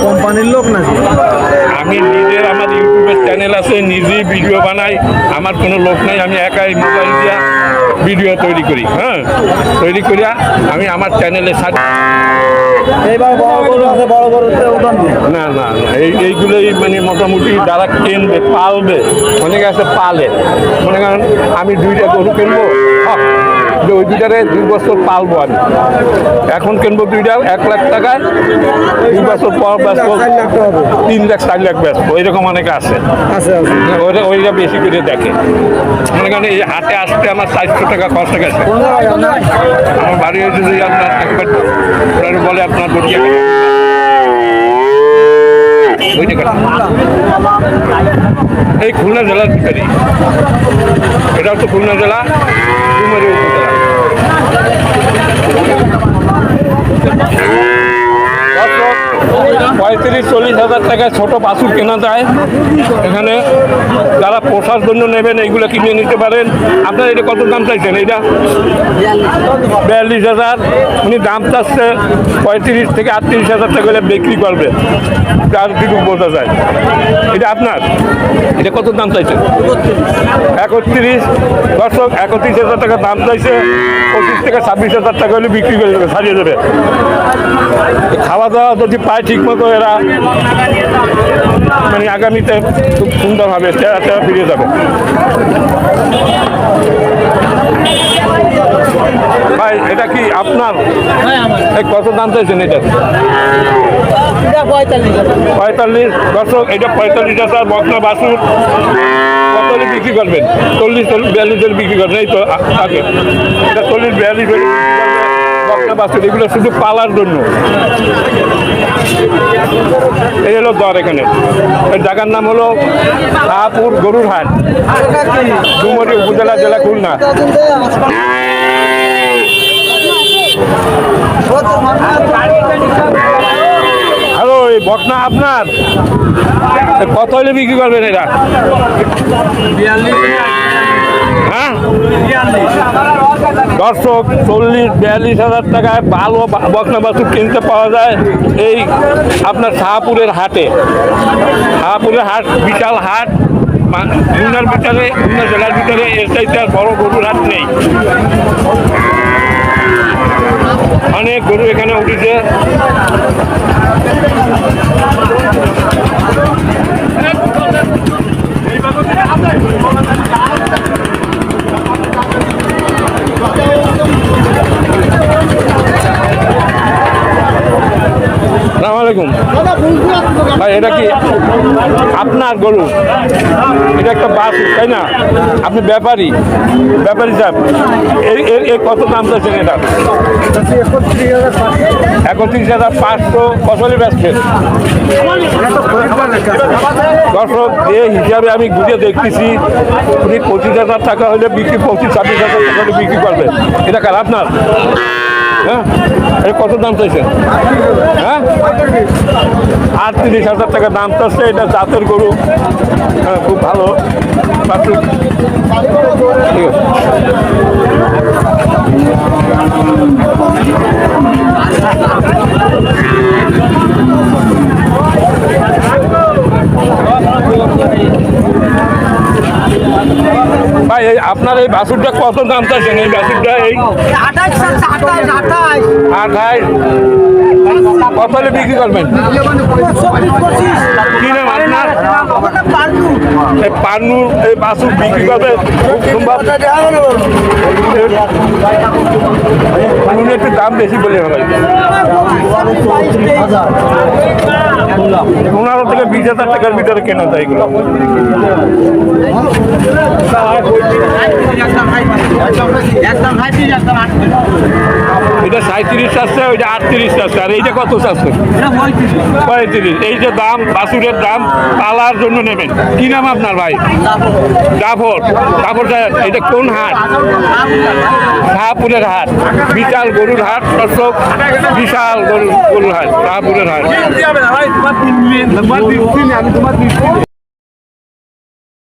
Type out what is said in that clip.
কোম্পানির লোক নাকি? আমি নিজের আমার ইউটিউবের চ্যানেল আছে, নিজেই ভিডিও বানাই, আমার কোনো লোক নাই, আমি একাই মোবাইল দিয়া ভিডিও তৈরি করি। হ্যাঁ, তৈরি করিয়া আমি আমার চ্যানেলে না না এইগুলোই মানে মোটামুটি যারা কিনবে পালবে, অনেকে আছে পালে, মনে করেন আমি 2টা গরু কিনবো, ওই 2টারে 2 বছর পালবো আমি, এখন কিনবো 2টা 1 লাখ টাকায়, 2 বছর পর বেচবো 3 লাখ 4 লাখ বেচবো, এরকম অনেকে আছে। ওইটা বেশি করে দেখে। মনে করেন এই হাটে আসতে আমার 400 টাকা খরচ গেছে। আমার বাড়ি হয়েছে যে আপনার একবার বলে আপনার এই খুলনা জেলার ভিতরে, এটা হচ্ছে খুলনা জেলা ডুমারী উপজেলা। 35-40 হাজার টাকায় ছোট বাছুর কেনা যায়। এখানে যারা পোষার জন্য নেবেন এইগুলো কিনে নিতে পারেন। আপনার এটা কত দাম চাইছেন? এইটা 42,000, উনি দাম চাচ্ছে 35 থেকে 38 হাজার টাকা হলে বিক্রি করবে, যার কিছু বোঝা যায়। এটা আপনার, এটা কত দাম চাইছেন? 31। দর্শক 31,000 টাকা দাম চাইছে, 25 থেকে 26 হাজার টাকা হলে বিক্রি করে দেবে, ছাড়িয়ে দেবে। খাওয়া দাওয়া যদি পায় ঠিক মতো, এরা মানে আগামীতে খুব সুন্দরভাবে চেহারা ফিরে যাবে। ভাই এটা কি আপনার? কত দাম চাইছেন এটা? 45। দর্শক এটা 45,000 বকনা বাছুর। কত বিক্রি করবেন? 40-42 বিক্রি করবেন, এই তো আগে এটা 40-42 বকনা বাছুর, এগুলো শুধু পালার জন্য। এই হলো দর। এখানে এই জায়গার নাম হলো শাহপুর গরুর হাট, ডুমারী উপজেলা, জেলা খুলনা। হ্যালো, এই বকনা আপনার? কত হলে বিক্রি করবেন এটা? হ্যাঁ, দর্শক 40-42 হাজার টাকায় ভালো বকনা বাছুর কিনতে পাওয়া যায় এই আপনার শাহপুরের হাটে। শাহপুরের হাট বিশাল হাট, খুলনার ভিতরে, খুলনা জেলার ভিতরে এর চাইতে আর বড় গরুর হাট নেই। অনেক গরু এখানে উঠেছে। আসসালামু আলাইকুম ভাই, এটা কি আপনার গরু? এটা একটা বাছুর, তাই না? আপনি ব্যাপারী সাহেব, এর কত দাম চাচ্ছেন এটা? 31,500। ফসলি বেচছেন? দর্শক এই হিসাবে আমি ঘুরে দেখতেছি, উনি 25,000 টাকা হলে বিক্রি, 25-26 হাজার টাকা হলে বিক্রি করবেন। এটা কার আপনার? হ্যাঁ, এটা কত দাম চাইছেন? হ্যাঁ, 38,000 টাকা দাম চাচ্ছে। এটা জাতের গরু, হ্যাঁ, খুব ভালো বাছুর। ঠিক আছে। ভাই আপনার এই বাছুরটা কত দাম চাইছেন? এই বাছুরটা এই 28। কত হলে বিক্রি করবেন? কি নাম আপনার? এই পান্নুর এই বাছুর বিক্রি করবে খুব সম্ভব। একটু দাম বেশি বলে ভাই, 15 থেকে 20,000 টাকার ভিতরে কেনা যায় এগুলো। এটা 37 আছে, ওইটা 38 আছে, আর এইটা কত আছে? 35। এই যে দাম বাছুরের দাম, পালার জন্য নেবেন। কি নাম আপনার ভাই? জাফর। জাফর সাহেব, এটা কোন হাট? শাহপুরের হাট, বিশাল গরুর হাট। দর্শক বিশাল গরুর হাট, শাহপুরের হাট।